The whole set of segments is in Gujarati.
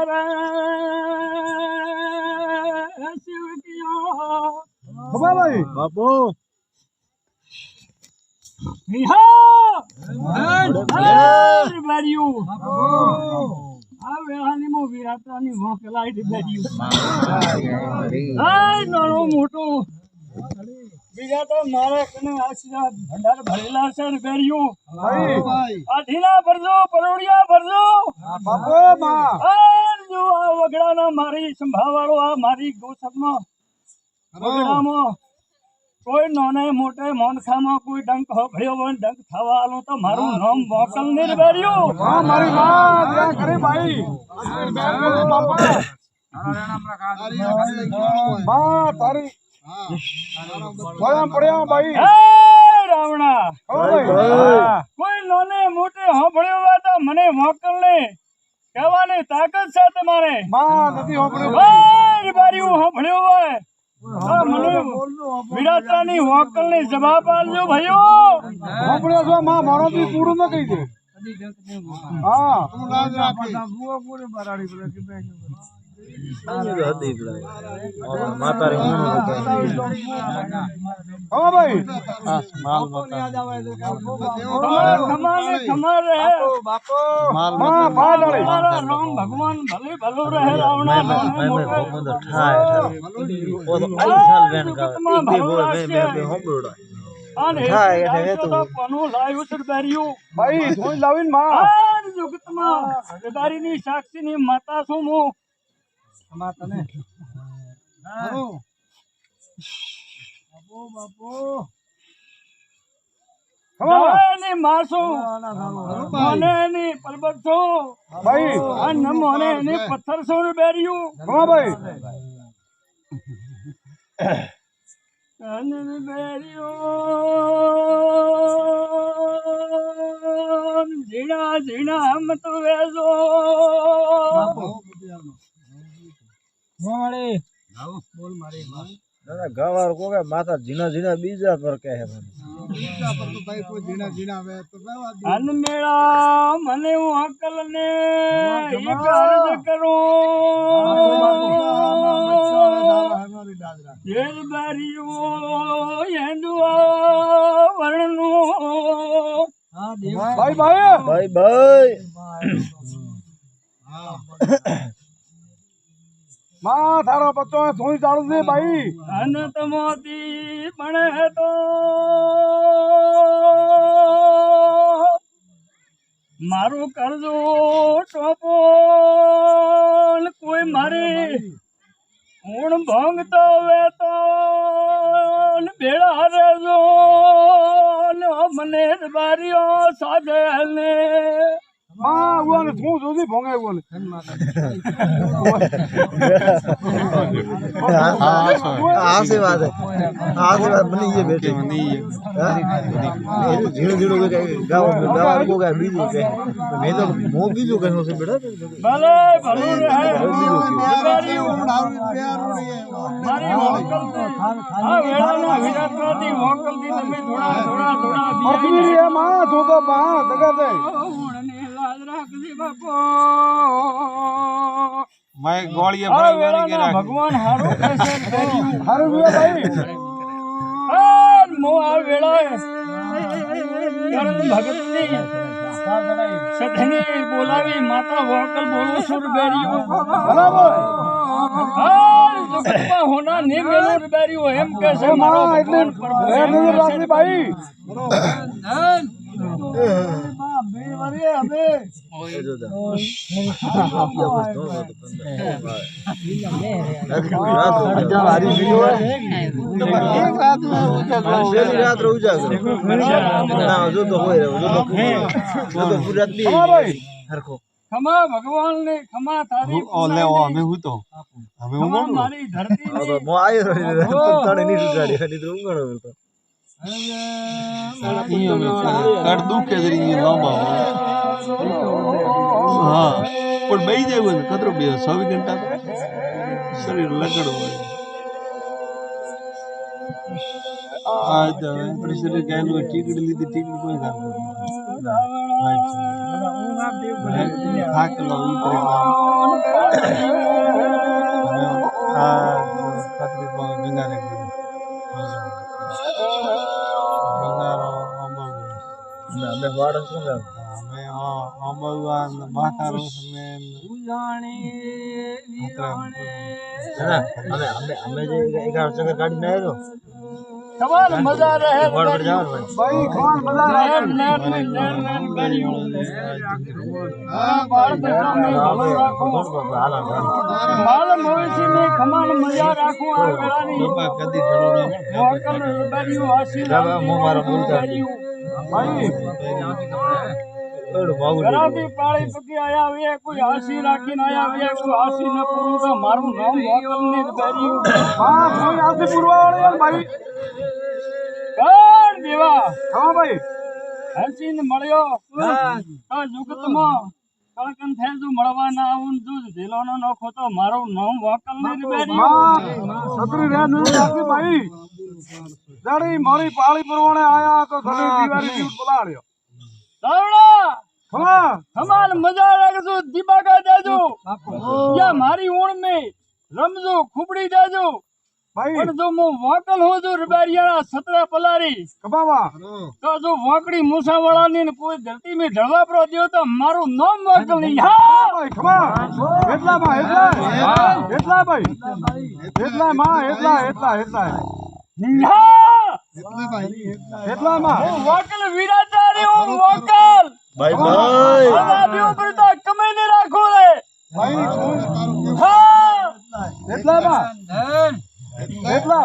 રે શિવ કિયો ભાઈ બાપુ મોટું બીજા તો મારા કને આશીર્વાદ ભંડાર ભરેલા છે બેરિયું અઢીના ભરજો પરોડિયા ભરજો જો આ વગડાના મારી સંભાળવાળો આ મારી ગૌસદમાં વગડામાં કોઈ નાને મોટે મોનખામાં કોઈ ડંક હોભળ્યો હોય ડંક થવા આલો તો મારું નામ મોકલ ને બેરિયું મારી માં દયા કરે ભાઈ માં તારી પડ્યા ભાઈ રાવણા કોઈ નાને મોટે હોભળ્યો હોય તો મને મોકલ ને કહેવાની તાકાત છે તમારે માં નથી હોભળ્યો બેરિયું હોભળ્યો હોય મને વિરાતાની હોકલ ની જવાબ આલજો ભાઈઓ હોભળ્યો છો માં મારો બી પૂરું ન કહી દે હા તું લાજ રાખી બુઓ પૂરી બરાડી પડે કે બે માતા રે હા ભાઈ માલ બતા ખમાર રે બાપો માં પાડાળી રામ ભગવાન ભલે ભલો રહે રાવણા નાને મોટે ઠાય ઓ તો સાલ વેન કા બે બોલ બે હોબળડા અને તો કોનું લાવ્યું છે બેરિયું ભાઈ ધોઈ લાવીન માં જગતમાં હગદારીની સાક્ષીની માતા છું હું માતા ને બાપો બાપો મને મારસો મને ની પર્વત છો ભાઈ અન મને ની પથ્થર છો બેરિયું હા ભાઈ અન બેરિયું જીણા જીણા હમ તો વેજો મોળી બોલ મારી ના ગવાર કો કે માતા જીના જીના બીજા પર કહે છે બીજા પર તો ભાઈ કોઈ જીના જીના આવે તો અન મેળા મને હું અકલ ને એક અરજ કરું જેલ બારીઓ એંદુઆ વર્ણનું ભાઈ ભાઈ ભાઈ ભાઈ માં તારો બચ્ચો ધોઈ ચાલુ છે ભાઈ અનંત મોતી બને તો મારું કરજો ટોપો કોઈ મારી ઊણ ભંગતો વેતો ભેળા રેજો મને બારીઓ સાજે ને માં ઉવાને શું સુધી ભોંગે ઉવાને આશીર્વાદ બની ગઈ બેટી ઝીણું ઝીણું કે ગાવ કો કે બીજું કે મેં તો મો બીજું કહ્યું છે બેટા ભલે ભલો રહે મારી હોકલ આ વેળાના વિરાટમાંથી હોકલથી તમે થોડા થોડા થોડા અર્થવી રે માં તો માં દગા દે मैं गोलियां भरे के रख भगवान हारो कैसे હારું ભાઈ મો આ વેળા કરન ભગતની સધની બોલાવી માતા વોકલ બોલો સુર બેરીઓ બરાબર જગતમાં હોના ને મેલો બેરીઓ એમ કે છે મારો એટલે નજર રાખની ભાઈ रात रो ना जो तो होय जो तो पूरी रात भी हरखो खमा भगवान ने खमा तारी ओले ओ हमें हूं तो हमें खमा मारी धरती ने मो आयो तने नी गाड़ी हनी तो उंगणो तो कर दुखे जरी लांबा हां पण બેઈ જાય કતરો બે 24 ઘંટા શરીર લગડો आज अपने शरीर गए लोग टिकट ली थी टिकट कोई काम नहीं थाक लो मैं अमलवान महाकारो समेन है ना हमें जो 11 चक्कर गाड़ी में आयो कमाल मजा रहे घोड़ पर जाओ ભાઈ કોણ મજા नैर नैर में नैर नैर बेरियो हां बाल बच्चा में भलो राखो बाल मवेशी में कमाल मजा राखो आ वेळानी कदी ढळोड़ा मोकल बेरियो आशीर्वाद मो मारो बोलता ભાઈ ओड़ बाबू घराती पाળી પકી આયા વે કોઈ આશી રાખીને આયા વે કોઈ આશી ન પૂરું તો મારું નામ મોકલ ને બેરિયો હા કોઈ આથી પૂરવા વાળો યાર ભાઈ કર દેવા હા ભાઈ હસીને મળ્યો તો જુગતમાં કળકન થેજુ મળવા ના આવું તું ઢેલોનો નોખો તો મારું નામ મોકલ ને બેરિયો માં સતરી રે નું આથી ભાઈ જાડી મારી પાળી પરવાણે આયા તો ધને દીવારી જીવ બોલાડ્યો સાવડા હા કમાલ મજા રાખજો દીબાકા દેજો યા મારી ઊણ મે રમજો ખુબડી દેજો ભાઈ પણ જો હું વાકલ હો જો રબારિયાના સતરા પલારી કબાવા તો જો વાકડી મૂસાવાળાની ને કોઈ ધરતી મે ઢળવા પ્રો દ્યો તો મારું નામ વાકલ નહીં હા ભાઈ ખમા એટલા માં એટલા ભાઈ એટલા માં એટલા હા એટલા માં હું વાકલ વિરાચારી હું વાકલ बाय बाय આના ઉપર તો કમે ને રાખો રે ભાઈ હા એટલા માં એટલા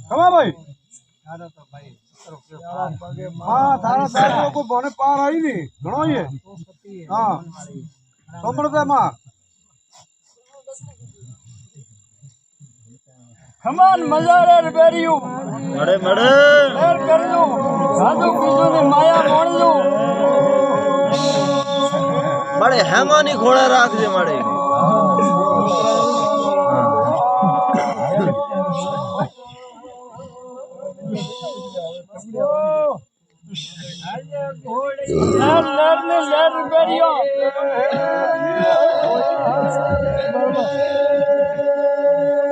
ખમા ભાઈ હા તારા સારો કો બોને પાર આવી ની ઘણો એ હા સમૃદ્ધ માં કમાલ મજા રે રબારિયો मड़े मड़े शेर करजो साधु बीजो ने माया मोड़जो मड़े हेंगोनी घोड़ा राख दे मड़े लर लर ने लर रबारियो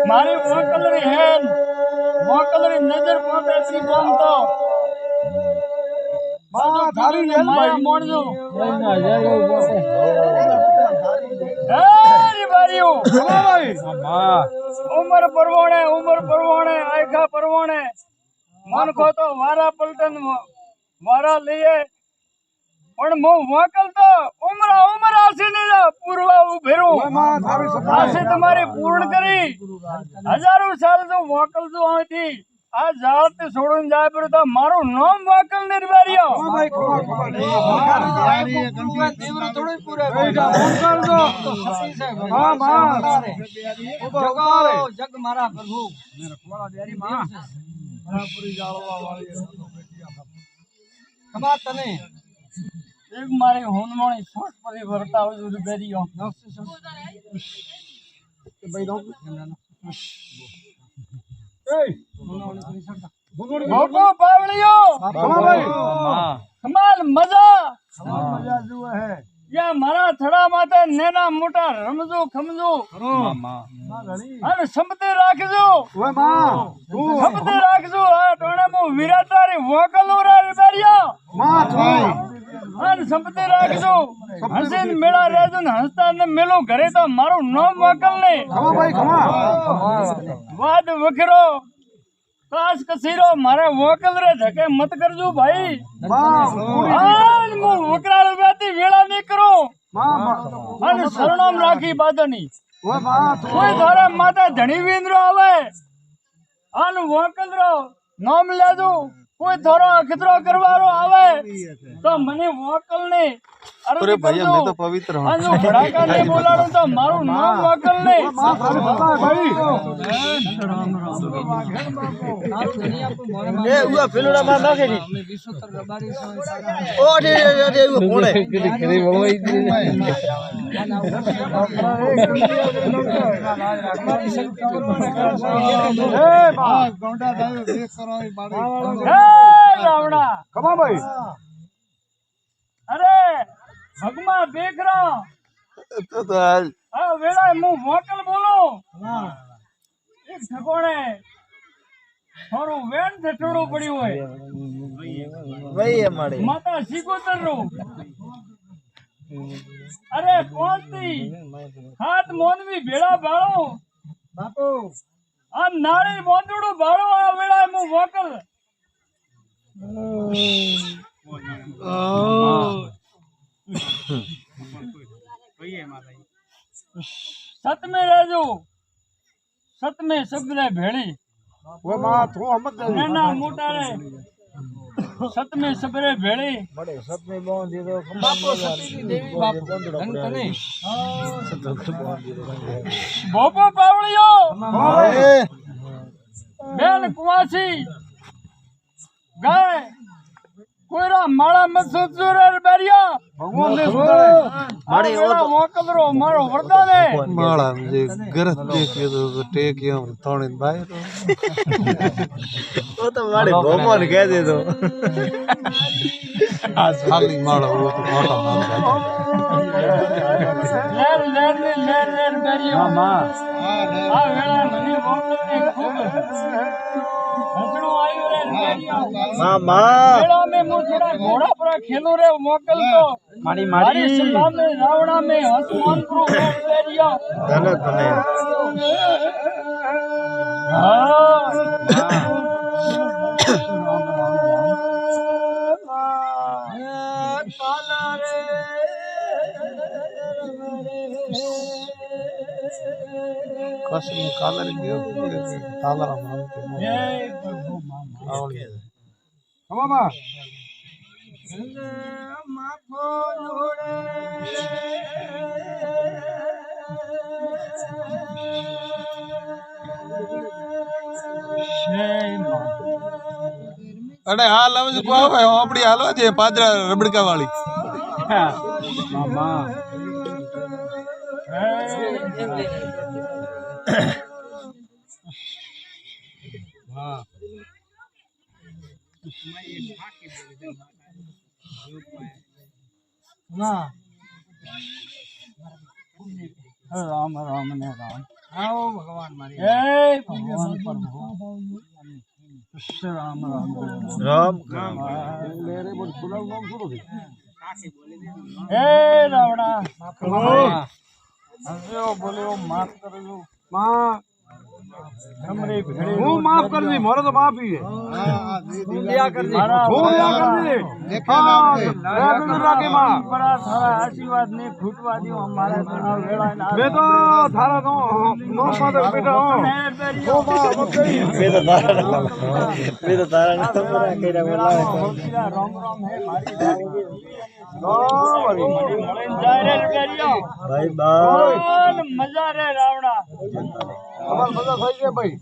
मारी मोकलरी है मोकलरी नजर पड़े सी बोम तो માં થારી ने રેલ माया ભાઈ मोड़जो ए रबारियो ખમા ભાઈ उमर परवाणे आयखा परवाणे मन को तो वारा पलटन वारा लिए पण मो मोकल तो उमर आसी ने पूर्वा उभेरू માં થારી आसे સતા तुम्हारी पूर्ण करी हजारों साल जो मोकल जो आती आ जात छोड़न जाय पर तो मारो नाम मोकल निर्वारियो ખમા ભાઈ ખમા थोड़ी पूरा બેટા ફોન કરજો હા માં जग मारा प्रभु खमा तने एक मारे होनमणी छोट परी भरता हो जो बेरियो भोको पावलियो ખમા ભાઈ कमाल मजा મજા જુએ હે या मारा थड़ा माते नेना मोटा रमजो खमजो अरे संपते राखजो ઓય માં તું संपते राखजो आ टोणे मो विराटारी वोकल ओरा रिबारिया માં તું अरे संपते राखजो हसीन मेला रेजो ने हंसता ने मेलो घरे तो मारो नाम वोकल ने ખમા ભાઈ ખમા वाद वखरो काश कसीरो मारे वोकल रे धके मत करजो भाई માં आज मो वकराल बेती वेला नहीं करो માં अरे शरणाम राखी बादनी ઓય માં તું कोई थारा माता धणी वींद्रो आवे अन वोकल रो नाम लेजो कोई थारो अखतरो करवारो आवे तो मने वोकल ने अरे भाई मैं तो पवित्र हूं अनु भड़ाका ने बोलाडो तो मारो नाम वोकल ने માં થારી સતા ભાઈ ए उआ फेलोड़ा मार नाखे दी ओ अरे वो कोण है केरी बोलवाई दी એ માં ગોંડા દાયો દેખ કરો એ બાડી ए रावणा ખમા ભાઈ अरे भगमा देख रहा तो आज आ वेला मु वोकल बोलो एक ठकोणे થોડું વેણ ઠઠોડું પડ્યું હોય ભાઈ એ મળે માતા સિકોતર નું અરે કોણથી હાથ મોનવી ભેળા ભાળો બાપુ આ નાળી મોંદડું ભાળો આ વેળાએ હું વોકલ સતમે રહેજો સતમે સબરે ભેળી ઓય માં તું હમત દે નાના મોટા રે સતમે સબરે ભેળી મળે સતમે બોન દીધો બાપુ સતીની દેવી બાપુ ધન ભોપો પાવળિયો તને બેન કુવાસી ગાય કોઈરા માળા મત સુરે બેરિયા ભગવાન ને સુધારે મારે માળે મોકલરો મારો વરદાને માળા જે ગરજ દેખ્યો તો ટેક્યો તોણી બાય તો તો મારે ભગવાન કહી દીધો આ ખાલી માળો હો તો મોટો માળો લેર લેર ને લેર લેર બેરિયો આ વેળા મને મોકલને ખૂબ હસણો આવ્યો રે બેરિયા મામા વેળા મે મુ થોડા ઘોડા પર ખેલો રે મોકલતો મારી સલાહ મે રાવણા મે હસમાન પ્રો બેરિયા ધન તમે કસની કાલર ગયો તાલરા માનતો આવળી હમામાં અરે હાલ હવે ભાઈ આપડી હાલવા છે પાદરા રબડકા વાળી રામ રામ ને રામ આવો ભગવાન મારી હે ભગવાન પ્રભુ રામ રામ રામ લેરે બોલ બોલાવ નામ શું છે હે રાવણા હસ્યો બોલ્યો માફ કરજો માં हमरे भेड़े હું માફ કરી દી મારો તો માફી છે दिया कर दे હું યા કરી દે હા રાગણ રાગે માં बड़ा थारा आशीर्वाद ने फूटवा दियो हमारे घણા વેળા ના મે તો થારા નો નો પાદર બેટા હો ઓ માં મકઈ મેં તો તારા નામ પર કર્યા બોલાવે राम राम है मारी બરાબર मड़ी મળે જાય રે બેરિયો ભાઈ બાય મજા રે રાવણા અમાર મજા થઈ ગયા ભાઈ